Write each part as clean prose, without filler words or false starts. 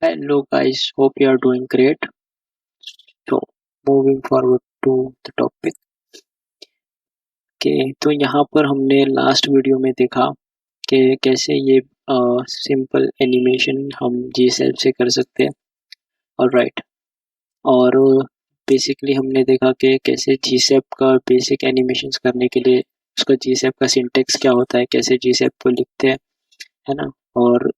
Hello guys, hope you are doing great. So moving forward to the topic के तो यहाँ पर हमने लास्ट वीडियो में देखा कि कैसे ये सिंपल एनिमेशन हम जीसेप से कर सकते हैं। ऑलराइट। और बेसिकली हमने देखा कि कैसे जीसेप का बेसिक एनिमेशंस करने के लिए उसका जीसेप का सिंटेक्स क्या होता है, कैसे जीसेप को लिखते हैं, है ना। और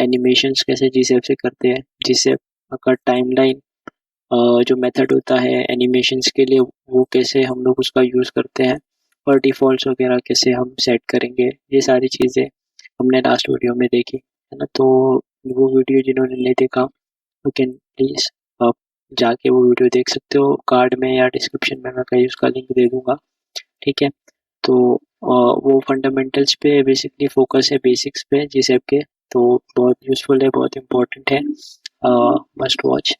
एनिमेशंस कैसे जीसेप से करते हैं, जीसेप का टाइमलाइन जो मेथड होता है एनिमेशंस के लिए वो कैसे हम लोग उसका यूज़ करते हैं, और डिफ़ॉल्ट्स वगैरह कैसे हम सेट करेंगे, ये सारी चीज़ें हमने लास्ट वीडियो में देखी, है ना। तो वो वीडियो जिन्होंने नहीं देखा यू कैन प्लीज़ आप जाके वो वीडियो देख सकते हो। कार्ड में या डिस्क्रिप्शन में मैं कहीं उसका लिंक दे दूँगा, ठीक है। तो वो फंडामेंटल्स पे बेसिकली फोकस है, बेसिक्स पे जीसैप के। तो बहुत यूज़फुल है, बहुत इम्पोर्टेंट है, must watch.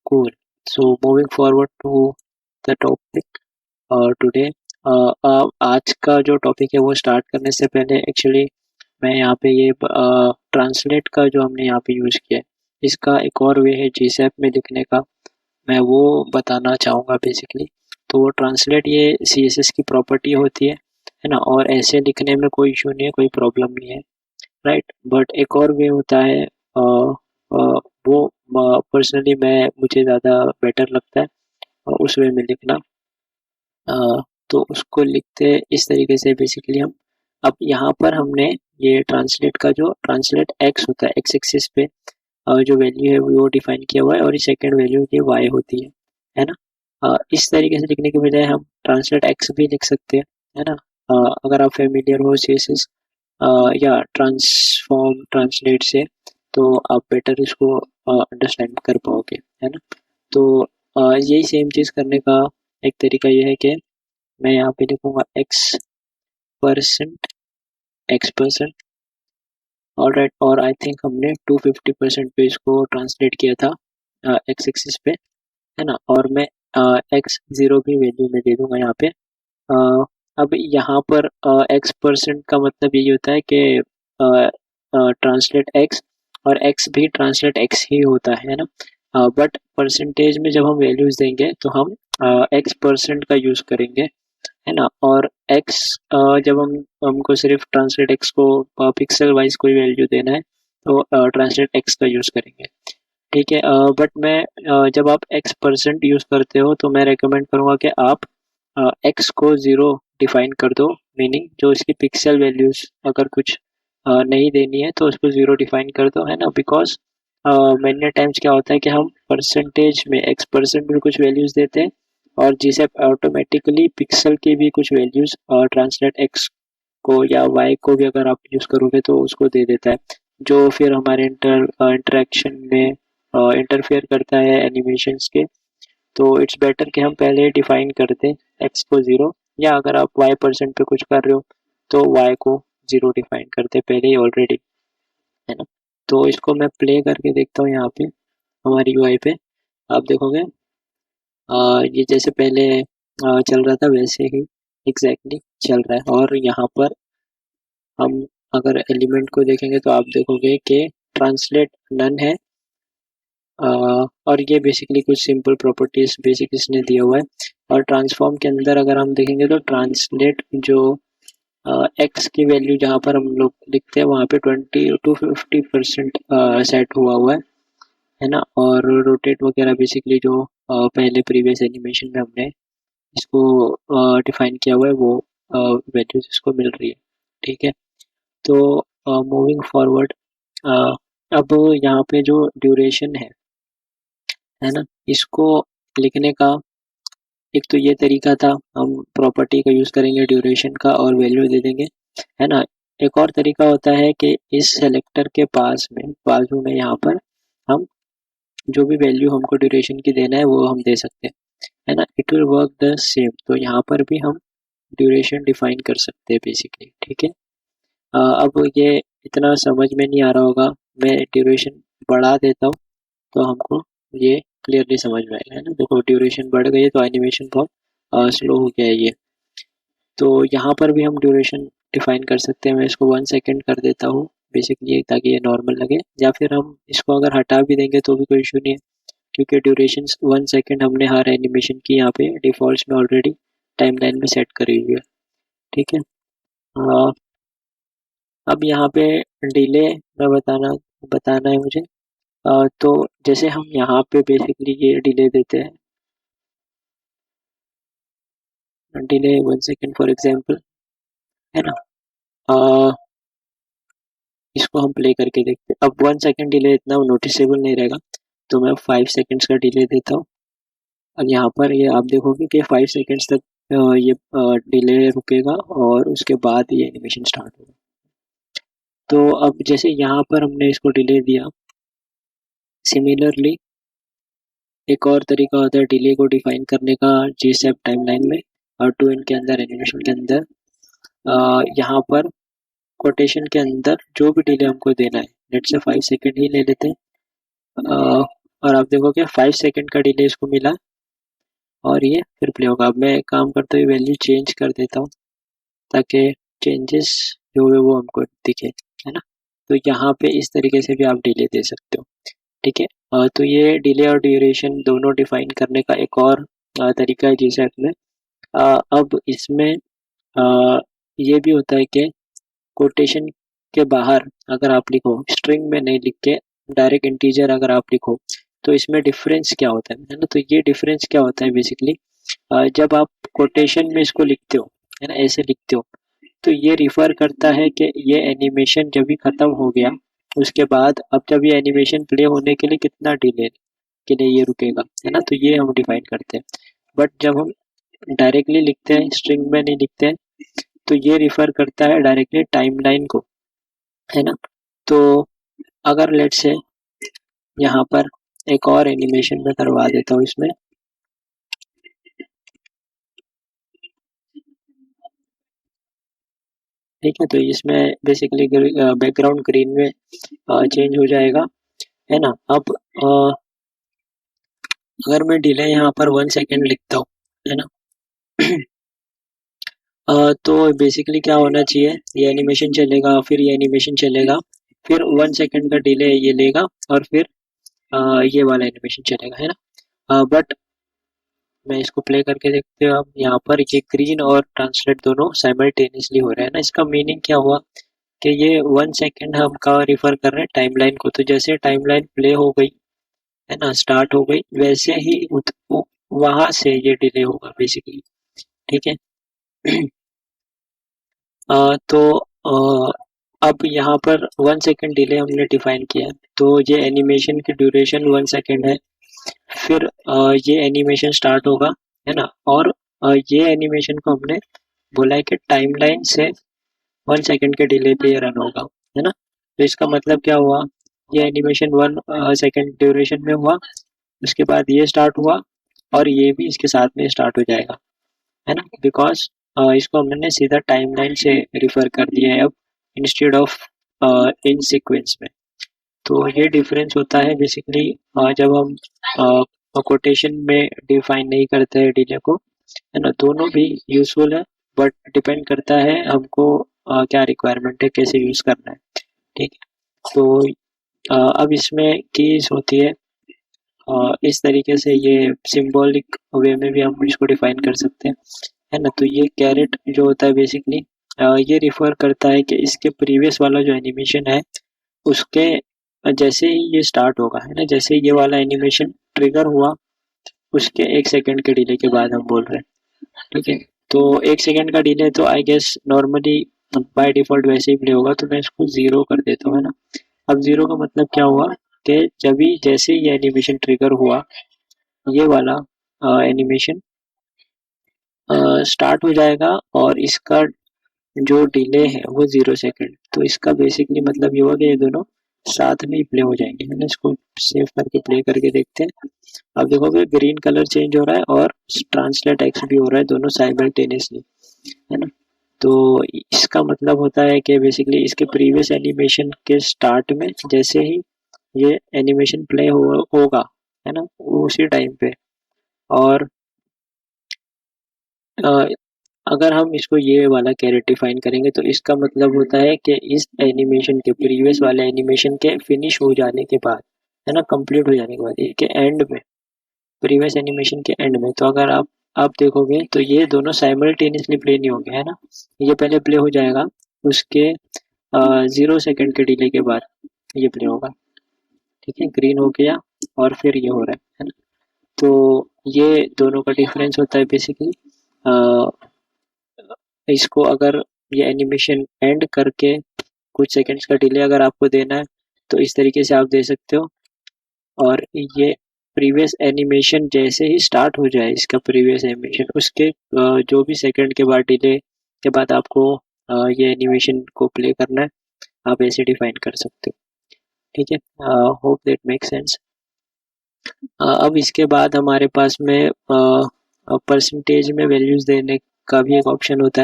Cool. So moving forward to the topic today, आज का जो टॉपिक है वो स्टार्ट करने से पहले एक्चुअली मैं यहाँ पे ये ट्रांसलेट का जो हमने यहाँ पे यूज़ किया है, इसका एक और वे है जीसैप में लिखने का, मैं वो बताना चाहूँगा बेसिकली। तो ट्रांसलेट ये सीएसएस की प्रॉपर्टी होती है ना, और ऐसे लिखने में कोई इशू नहीं है, कोई प्रॉब्लम नहीं है, राइट। बट एक और वे होता है वो पर्सनली मैं मुझे ज़्यादा बेटर लगता है उस वे में लिखना। अ, तो उसको लिखते इस तरीके से बेसिकली हम, अब यहाँ पर हमने ये ट्रांसलेट का जो ट्रांसलेट एक्स होता है, एक्स एक्सिस पे जो वैल्यू है वो डिफाइन किया हुआ है, और सेकंड वैल्यू ये वाई होती है ना। इस तरीके से लिखने के बजाय हम ट्रांसलेट एक्स भी लिख सकते हैं, है ना। अगर आप फेमिलियर हो सीएसएस या ट्रांसफॉर्म ट्रांसलेट से, तो आप बेटर इसको अंडरस्टैंड कर पाओगे, है ना। तो यही सेम चीज़ करने का एक तरीका ये है कि मैं यहाँ पे लिखूँगा एक्स परसेंट, ऑलराइट। और आई थिंक हमने 250% पे इसको ट्रांसलेट किया था एक्स एक्सिस पे, है ना। और मैं एक्स ज़ीरो भी वैल्यू में दे दूँगा यहाँ पे। अब यहाँ पर एक्स% का मतलब यही होता है कि ट्रांसलेट एक्स, और एक्स भी ट्रांसलेट एक्स ही होता है ना। बट परसेंटेज में जब हम वैल्यूज़ देंगे तो हम एक्स% का यूज़ करेंगे, है ना। और एक्स जब हमको सिर्फ ट्रांसलेट एक्स को पिक्सल वाइज कोई वैल्यू देना है तो ट्रांसलेट एक्स का यूज़ करेंगे, ठीक है। बट मैं जब आप एक्स% यूज़ करते हो तो मैं रेकमेंड करूँगा कि आप एक्स को ज़ीरो डिफाइन कर दो, मीनिंग जो इसकी पिक्सल वैल्यूज़ अगर कुछ नहीं देनी है तो उसको ज़ीरो डिफाइन कर दो, है ना। बिकॉज मैनी टाइम्स क्या होता है कि हम परसेंटेज में एक्स% में कुछ वैल्यूज़ देते हैं, और जिसे ऑटोमेटिकली पिक्सल की भी कुछ वैल्यूज़ ट्रांसलेट एक्स को या वाई को भी अगर आप यूज़ करोगे तो उसको दे देता है, जो फिर हमारे इंटरेक्शन में इंटरफेयर करता है एनिमेशंस के। तो इट्स बेटर कि हम पहले डिफाइन कर दें एक्स को ज़ीरो, या अगर आप वाई% पे कुछ कर रहे हो तो वाई को ज़ीरो डिफाइन करते पहले ही ऑलरेडी, है ना। तो इसको मैं प्ले करके देखता हूँ यहाँ पे हमारी यूआई पे, आप देखोगे ये जैसे पहले चल रहा था वैसे ही एग्जैक्टली चल रहा है। और यहाँ पर हम अगर एलिमेंट को देखेंगे तो आप देखोगे कि ट्रांसलेट नन है, और ये बेसिकली कुछ सिंपल प्रॉपर्टीज बेसिक इसने दिया हुआ है। और ट्रांसफॉर्म के अंदर अगर हम देखेंगे तो ट्रांसलेट जो एक्स की वैल्यू जहाँ पर हम लोग लिखते हैं वहाँ पे 20 to 50% सेट हुआ है ना। और रोटेट वगैरह बेसिकली जो पहले प्रीवियस एनिमेशन में हमने इसको डिफाइन किया हुआ है वो वैल्यूज इसको मिल रही है, ठीक है। तो मूविंग फॉरवर्ड, अब यहाँ पे जो ड्यूरेशन है ना, इसको लिखने का एक तो ये तरीका था, हम प्रॉपर्टी का यूज़ करेंगे ड्यूरेशन का और वैल्यू दे देंगे, है ना। एक और तरीका होता है कि इस सेलेक्टर के पास में बाजू में यहाँ पर हम जो भी वैल्यू हमको ड्यूरेशन की देना है वो हम दे सकते हैं, है ना। It will work the same, तो यहाँ पर भी हम ड्यूरेशन डिफाइन कर सकते हैं बेसिकली, ठीक है। अब ये इतना समझ में नहीं आ रहा होगा, मैं ड्यूरेशन बढ़ा देता हूँ तो हमको ये क्लियरली समझ में आएगा, है ना। देखो ड्यूरेशन बढ़ गई है तो एनिमेशन बहुत स्लो हो गया है ये। तो यहाँ पर भी हम ड्यूरेशन डिफाइन कर सकते हैं, मैं इसको 1 सेकेंड कर देता हूँ बेसिकली, ताकि ये नॉर्मल लगे, या फिर हम इसको अगर हटा भी देंगे तो भी कोई इशू नहीं है, क्योंकि ड्यूरेशन 1 सेकेंड हमने हर एनिमेशन की यहाँ पे डिफ़ॉल्ट्स में ऑलरेडी टाइमलाइन में सेट करी हुई है। ठीक है। अ, अब यहाँ पे डिले में बताना है मुझे। तो जैसे हम यहाँ पे बेसिकली ये डिले देते हैं, डिले 1 सेकेंड फॉर एग्जांपल, है ना। अ, इसको हम प्ले करके देखते हैं। अब 1 सेकेंड डिले इतना नोटिसेबल नहीं रहेगा, तो मैं 5 सेकेंड्स का डिले देता हूँ। और यहाँ पर ये आप देखोगे कि 5 सेकेंड्स तक ये डिले रुकेगा और उसके बाद ये एनिमेशन स्टार्ट होगा। तो अब जैसे यहाँ पर हमने इसको डिले दिया, सिमिलरली एक और तरीका होता है डिले को डिफाइन करने का GSAP टाइमलाइन में, और 2n के अंदर, एनिमेशन के अंदर। यहाँ पर कोटेशन के अंदर जो भी डिले हमको देना है, लेट से 5 सेकेंड ही ले लेते हैं। और आप देखोगे 5 सेकेंड का डिले इसको मिला, और ये फिर प्ले होगा। अब मैं एक काम करते हुए वैल्यू चेंज कर देता हूँ, ताकि चेंजेस जो है वो हमको दिखे, है ना। तो यहाँ पे इस तरीके से भी आप डिले दे सकते हो। ठीक है। तो ये डिले और ड्यूरेशन दोनों डिफाइन करने का एक और तरीका है GSAP में। अब इसमें ये भी होता है कि कोटेशन के बाहर अगर आप लिखो, स्ट्रिंग में नहीं लिख के डायरेक्ट इंटीजर अगर आप लिखो, तो इसमें डिफरेंस क्या होता है ना। तो ये डिफरेंस क्या होता है बेसिकली, जब आप कोटेशन में इसको लिखते हो, है ना, ऐसे लिखते हो, तो ये रिफर करता है कि ये एनिमेशन जब भी खत्म हो गया, उसके बाद अब जब ये एनिमेशन प्ले होने के लिए कितना डिले के लिए ये रुकेगा, है ना। तो ये हम डिफाइन करते हैं। बट जब हम डायरेक्टली लिखते हैं, स्ट्रिंग में नहीं लिखते हैं, तो ये रिफर करता है डायरेक्टली टाइमलाइन को, है ना। तो अगर लेट से यहाँ पर एक और एनिमेशन में करवा देता हूँ इसमें, ठीक है, तो इसमें बेसिकली बैकग्राउंड ग्रीन में चेंज हो जाएगा, है ना। अब अगर मैं डिले यहाँ पर 1 सेकेंड लिखता हूँ, है ना, तो बेसिकली क्या होना चाहिए, ये एनिमेशन चलेगा, फिर ये एनिमेशन चलेगा, फिर 1 सेकेंड का डिले ये लेगा, और फिर ये वाला एनिमेशन चलेगा, है ना। बट मैं इसको प्ले करके देखते हो, अब यहाँ पर ये ग्रीन और ट्रांसलेट दोनों साइमल्टेनियसली हो रहे हैं ना। इसका मीनिंग क्या हुआ कि ये 1 सेकेंड हम का रिफर कर रहे हैं टाइमलाइन को। तो जैसे टाइमलाइन प्ले हो गई, है ना, स्टार्ट हो गई, वैसे ही वहां से ये डिले होगा बेसिकली। ठीक है। तो अब यहाँ पर 1 सेकेंड डिले हमने डिफाइन किया है, तो ये एनिमेशन की ड्यूरेशन 1 सेकेंड है। फिर ये एनिमेशन स्टार्ट होगा, है ना। और ये एनिमेशन को हमने बोला है कि टाइमलाइन से 1 सेकेंड के डिले पे ये रन होगा, है ना। तो इसका मतलब क्या हुआ, ये एनिमेशन 1 सेकेंड ड्यूरेशन में हुआ, उसके बाद ये स्टार्ट हुआ, और ये भी इसके साथ में स्टार्ट हो जाएगा, है ना। बिकॉज इसको हमने सीधा टाइमलाइन से रिफर कर दिया है अब, इंस्टेड ऑफ इन सीक्वेंस में। तो ये डिफरेंस होता है बेसिकली जब हम कोटेशन में डिफाइन नहीं करते हैं डिले को, है ना। दोनों भी यूजफुल है, बट डिपेंड करता है हमको क्या रिक्वायरमेंट है, कैसे यूज करना है। ठीक है। तो अब इसमें कीज होती है, इस तरीके से ये सिंबॉलिक वे में भी हम इसको डिफाइन कर सकते हैं, है ना। तो ये कैरेट जो होता है बेसिकली, ये रिफर करता है कि इसके प्रीवियस वाला जो एनिमेशन है, उसके जैसे ही ये स्टार्ट होगा, है ना, जैसे ही ये वाला एनिमेशन ट्रिगर हुआ, उसके 1 सेकेंड के डिले के बाद हम बोल रहे हैं। ठीक है। तो 1 सेकेंड का डिले तो I guess normally by default वैसे ही प्ले होगा, तो मैं इसको 0 कर देता हूँ, है ना। अब 0 का मतलब क्या हुआ कि जब भी जैसे ही ये एनिमेशन ट्रिगर हुआ, ये वाला एनिमेशन स्टार्ट हो जाएगा, और इसका जो डिले है वो 0 सेकेंड। तो इसका बेसिकली मतलब ये हुआ कि ये दोनों साथ में ही प्ले हो जाएंगे, है ना। इसको सेव करके प्ले करके देखते हैं। अब देखोगे ग्रीन कलर चेंज हो रहा है और ट्रांसलेट एक्स भी हो रहा है, दोनों साइमल्टेनियसली, है ना। तो इसका मतलब होता है कि बेसिकली इसके प्रीवियस एनिमेशन के स्टार्ट में जैसे ही ये एनिमेशन प्ले होगा, है ना, उसी टाइम पे, और अगर हम इसको ये वाला कैरेट डिफाइन करेंगे तो इसका मतलब होता है कि इस एनिमेशन के प्रीवियस वाले एनिमेशन के फिनिश हो जाने के बाद, है ना, कंप्लीट हो जाने के बाद, इसके एंड में, प्रीवियस एनिमेशन के एंड में, तो अगर आप देखोगे तो ये दोनों साइमल्टेनियसली प्ले नहीं होंगे, है ना। ये पहले प्ले हो जाएगा, उसके 0 सेकेंड के डिले के बाद ये प्ले होगा। ठीक है, ग्रीन हो गया और फिर ये हो रहा है ना। तो ये दोनों का डिफरेंस होता है बेसिकली। इसको अगर ये एनिमेशन एंड करके कुछ सेकंड्स का डिले अगर आपको देना है तो इस तरीके से आप दे सकते हो। और ये प्रीवियस एनिमेशन जैसे ही स्टार्ट हो जाए, इसका प्रीवियस एनिमेशन उसके जो भी सेकंड के बाद डिले के बाद आपको ये एनिमेशन को प्ले करना है, आप ऐसे डिफाइन कर सकते हो। ठीक है, होप दैट मेक सेंस। अब इसके बाद हमारे पास में परसेंटेज में वैल्यूज देने का भी एक ऑप्शन होता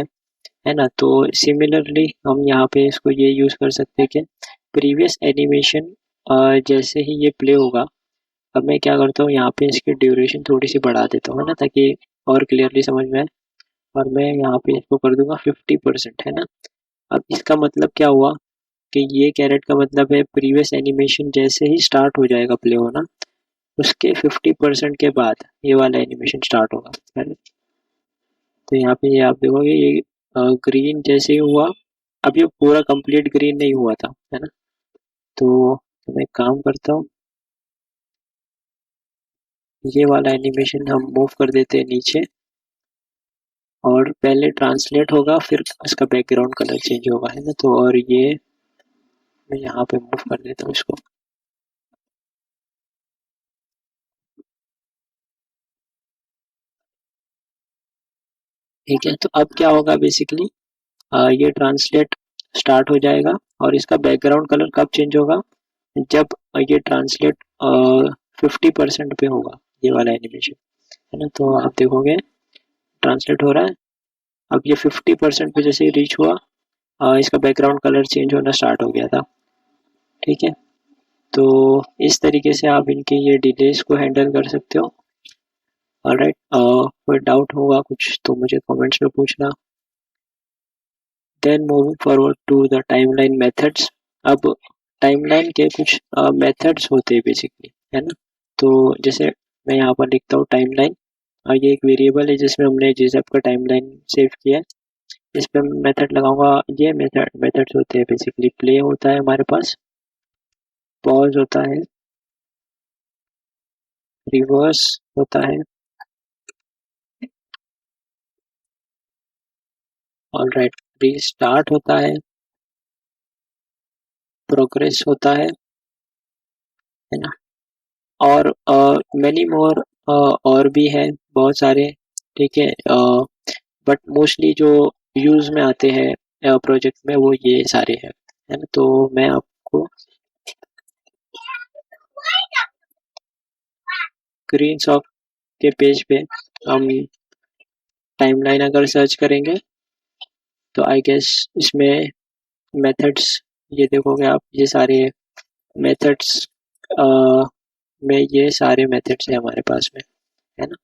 है ना। तो सिमिलरली हम यहाँ पे इसको ये यूज़ कर सकते हैं कि प्रीवियस एनिमेशन जैसे ही ये प्ले होगा, अब मैं क्या करता हूँ यहाँ पे इसकी ड्यूरेशन थोड़ी सी बढ़ा देता हूँ, है ना, ताकि और क्लियरली समझ में आए। और मैं यहाँ पे इसको कर दूंगा 50%, है ना। अब इसका मतलब क्या हुआ कि ये कैरेट का मतलब है प्रीवियस एनिमेशन जैसे ही स्टार्ट हो जाएगा प्ले होना, उसके 50% के बाद ये वाला एनिमेशन स्टार्ट होगा, है ना। तो यहाँ पे ये आप देखोगे ये ग्रीन जैसे ही हुआ, अब ये पूरा कंप्लीट ग्रीन नहीं हुआ था, है ना। तो मैं एक काम करता हूँ, ये वाला एनिमेशन हम मूव कर देते हैं नीचे, और पहले ट्रांसलेट होगा फिर उसका बैकग्राउंड कलर चेंज होगा, है ना। तो और ये मैं यहाँ पे मूव कर देता हूँ इसको। ठीक है, तो अब क्या होगा बेसिकली, ये ट्रांसलेट स्टार्ट हो जाएगा और इसका बैकग्राउंड कलर कब चेंज होगा, जब ये ट्रांसलेट 50% पे होगा ये वाला एनिमेशन, है ना। तो आप देखोगे ट्रांसलेट हो रहा है, अब ये 50% पे जैसे ही रीच हुआ, इसका बैकग्राउंड कलर चेंज होना स्टार्ट हो गया था। ठीक है, तो इस तरीके से आप इनके ये डिलेस को हैंडल कर सकते हो। ऑलराइट, कोई डाउट होगा कुछ तो मुझे कमेंट्स में पूछना। Then moving forward to the timeline methods. अब टाइमलाइन के कुछ मेथड्स होते हैं बेसिकली, है ना। तो जैसे मैं यहाँ पर लिखता हूँ टाइमलाइन, और ये एक वेरिएबल है जिसमें हमने जीजैप का टाइमलाइन सेव किया है। इस पे मेथड लगाऊंगा। ये मेथड्स होते हैं बेसिकली, प्ले होता है हमारे पास, पॉज होता है, रिवर्स होता है, ऑलराइट, रीस्टार्ट होता है, प्रोग्रेस होता है ना। और मैनी मोर और भी है बहुत सारे। ठीक है, बट मोस्टली जो यूज में आते हैं प्रोजेक्ट में वो ये सारे हैं, है ना। तो मैं आपको स्क्रीनशॉट के पेज पे हम टाइमलाइन अगर सर्च करेंगे तो आई गेस इसमें मेथड्स, ये देखोगे आप, ये सारे मेथड्स में ये सारे मेथड्स हैं हमारे पास में, है ना।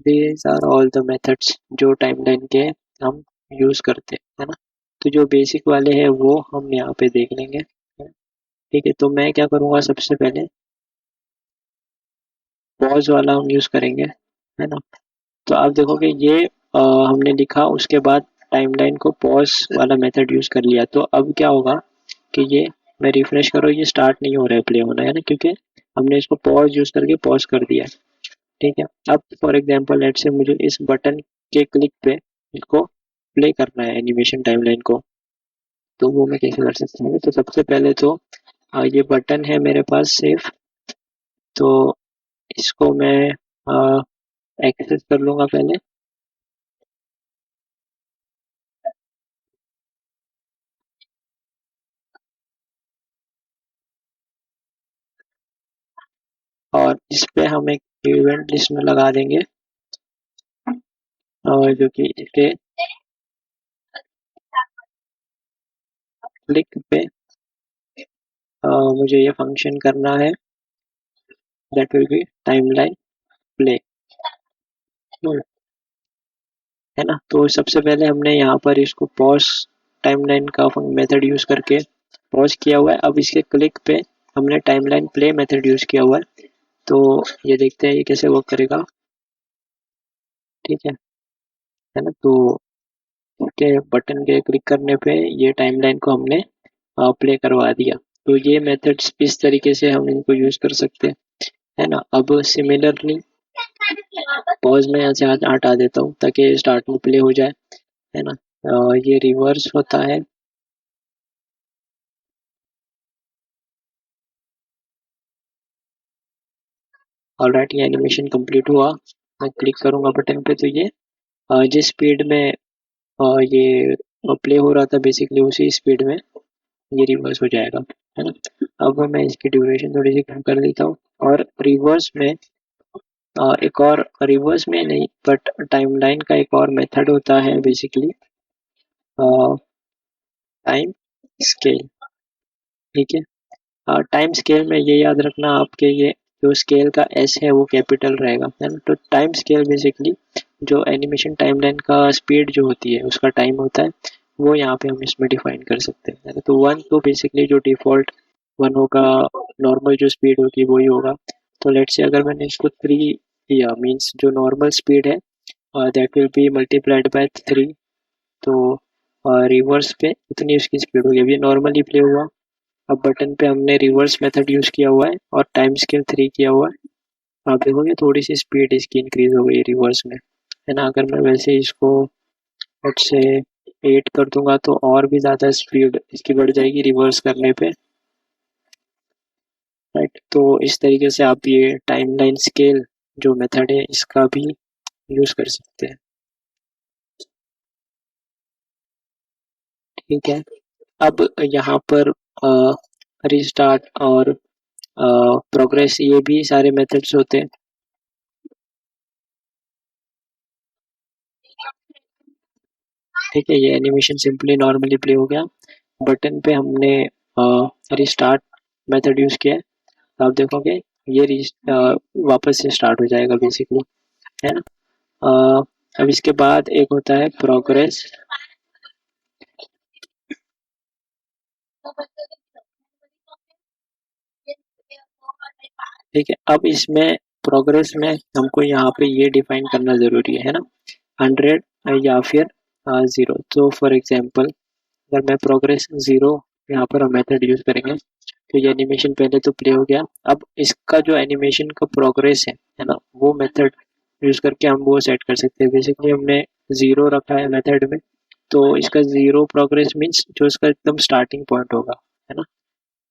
These are all the methods जो टाइमलाइन के हम यूज करते हैं, है ना। तो जो बेसिक वाले हैं वो हम यहाँ पे देख लेंगे, है ना? ठीक है, तो मैं क्या करूँगा, सबसे पहले पॉज वाला हम यूज करेंगे, है ना। तो आप देखोगे ये हमने लिखा, उसके बाद टाइमलाइन को पॉज वाला मेथड यूज कर लिया, तो अब क्या होगा कि ये, मैं रिफ्रेश करो, ये स्टार्ट नहीं हो रहा है प्ले होना, है ना, क्योंकि हमने इसको पॉज यूज करके पॉज कर दिया है। ठीक है, अब फॉर एग्जांपल लेट से मुझे इस बटन के क्लिक पे इसको प्ले करना है एनिमेशन टाइमलाइन को, तो वो मैं कैसे कर सकता हूँ। तो सबसे पहले तो ये बटन है मेरे पास सेफ, तो इसको मैं एक्सेस कर लूँगा पहले। और इस पे हम एक इवेंट लिस्ट में लगा देंगे, और जो कि इसके क्लिक पे मुझे ये फंक्शन करना है, that will be timeline play. है ना। तो सबसे पहले हमने यहाँ पर इसको पॉज टाइमलाइन का मेथड यूज करके पॉज किया हुआ है। अब इसके क्लिक पे हमने टाइमलाइन प्ले मेथड यूज किया हुआ है। तो ये देखते हैं ये कैसे वर्क करेगा। ठीक है ना। तो के बटन के क्लिक करने पे ये टाइमलाइन को हमने प्ले करवा दिया। तो ये मेथड्स इस तरीके से हम इनको यूज कर सकते हैं, है ना। अब सिमिलरली पॉज में यहाँ से हटा देता हूँ ताकि स्टार्ट में प्ले हो जाए, है ना। ये रिवर्स होता है। ऑलराइट, ये एनिमेशन कंप्लीट हुआ। मैं क्लिक करूंगा बटन पे तो ये जिस स्पीड में ये प्ले हो रहा था बेसिकली उसी स्पीड में ये रिवर्स हो जाएगा, है ना। अब मैं इसकी ड्यूरेशन थोड़ी सी कम कर देता हूँ। और रिवर्स में एक और रिवर्स में नहीं बट टाइमलाइन का एक और मेथड होता है बेसिकली टाइम स्केल। ठीक है। टाइम स्केल में ये याद रखना आपके ये जो स्केल का एस है वो कैपिटल रहेगा, है ना। तो टाइम स्केल बेसिकली जो एनिमेशन टाइमलाइन का स्पीड जो होती है उसका टाइम होता है, वो यहाँ पे हम इसमें डिफाइन कर सकते हैं, है ना। तो वन तो बेसिकली जो डिफॉल्ट वन होगा, नॉर्मल जो स्पीड होगी वही होगा। तो लेट से अगर मैंने इसको 3 दिया मीन्स जो नॉर्मल स्पीड है that will be multiplied by 3। तो रिवर्स पे उतनी उसकी स्पीड होगी। अभी नॉर्मली प्ले हुआ, अब बटन पे हमने रिवर्स मेथड यूज किया हुआ है और टाइम स्केल 3 किया हुआ है। आप देखोगे थोड़ी सी स्पीड इसकी इंक्रीज हो गई रिवर्स में, है ना। अगर मैं वैसे इसको लेट्स से 8 कर दूंगा तो और भी ज़्यादा स्पीड इसकी बढ़ जाएगी रिवर्स करने पे, राइट। तो इस तरीके से आप ये टाइमलाइन स्केल जो मेथड है इसका भी यूज कर सकते हैं। ठीक है। अब यहाँ पर रिस्टार्ट और प्रोग्रेस ये भी सारे मेथड्स होते हैं। ठीक है, ये एनिमेशन सिंपली नॉर्मली प्ले हो गया। बटन पे हमने रिस्टार्ट मेथड यूज किया है। तो आप देखोगे ये वापस से स्टार्ट हो जाएगा बेसिकली, है ना। अब इसके बाद एक होता है प्रोग्रेस। ठीक है, अब इसमें प्रोग्रेस में हमको यहाँ पे ये डिफाइन करना ज़रूरी है ना। 100 या फिर 0। तो फॉर एग्जांपल अगर मैं प्रोग्रेस 0 यहाँ पर हम मेथड यूज़ करेंगे तो ये एनिमेशन पहले तो प्ले हो गया। अब इसका जो एनिमेशन का प्रोग्रेस है ना वो मेथड यूज़ करके हम वो सेट कर सकते हैं। बेसिकली हमने 0 रखा है मेथड में, तो इसका 0 प्रोग्रेस मीन्स जो इसका एकदम स्टार्टिंग पॉइंट होगा, है ना।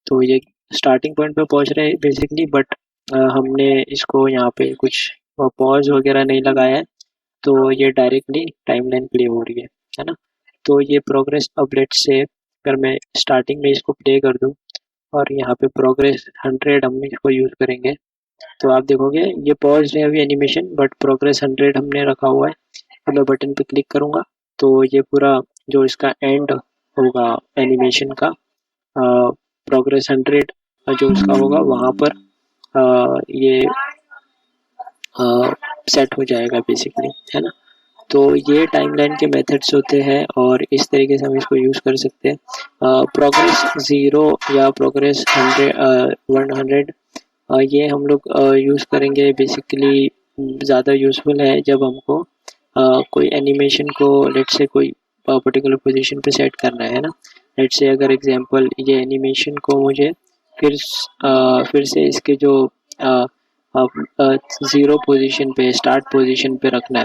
तो ये स्टार्टिंग पॉइंट पे पहुंच रहे हैं बेसिकली, बट हमने इसको यहाँ पे कुछ पॉज वगैरह नहीं लगाया है, तो ये डायरेक्टली टाइमलाइन प्ले हो रही है ना। तो ये प्रोग्रेस अपडेट से अगर मैं स्टार्टिंग में इसको प्ले कर दूँ और यहाँ पे प्रोग्रेस 100 हम इसको यूज़ करेंगे तो आप देखोगे ये पॉज है अभी एनिमेशन बट प्रोग्रेस 100 हमने रखा हुआ है। तो मैं बटन पे क्लिक करूँगा तो ये पूरा जो इसका एंड होगा एनिमेशन का प्रोग्रेस 100 जो उसका होगा वहाँ पर ये सेट हो जाएगा बेसिकली, है ना। तो ये टाइमलाइन के मेथड्स होते हैं और इस तरीके से हम इसको यूज़ कर सकते हैं। प्रोग्रेस 0 या प्रोग्रेस 100 ये हम लोग यूज़ करेंगे बेसिकली। ज़्यादा यूज़फुल है जब हमको कोई एनिमेशन को लेट्स से कोई पर्टिकुलर पोजीशन पे सेट करना है ना। लेट्स से अगर एग्जांपल ये एनिमेशन को मुझे फिर से इसके जो ज़ीरो पोजीशन पे स्टार्ट पोजीशन पे रखना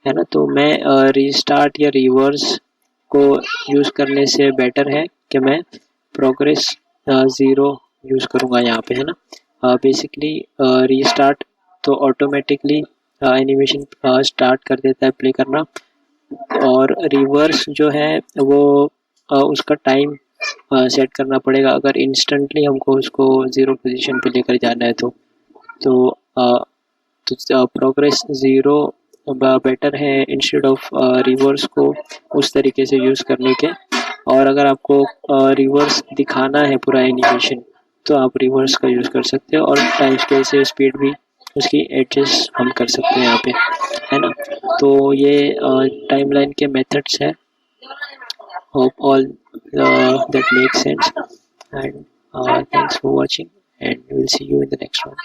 है ना। तो मैं रीस्टार्ट या रिवर्स को यूज़ करने से बेटर है कि मैं प्रोग्रेस 0 यूज़ करूँगा यहाँ पे, है ना। बेसिकली रीस्टार्ट तो ऑटोमेटिकली एनिमेशन स्टार्ट कर देता है प्ले करना, और रिवर्स जो है वो उसका टाइम सेट करना पड़ेगा अगर इंस्टेंटली हमको उसको ज़ीरो पोजीशन पे लेकर जाना है तो प्रोग्रेस 0 बेटर है इंस्टेड ऑफ रिवर्स को उस तरीके से यूज़ करने के। और अगर आपको रिवर्स दिखाना है पूरा एनिमेशन तो आप रिवर्स का यूज़ कर सकते हो और टाइम स्केल से स्पीड भी उसकी एडजस्ट हम कर सकते हैं यहाँ पे, है ना। तो ये टाइमलाइन के मेथड्स हैं। Hope all that makes sense, and thanks for watching, and we'll see you in the next one.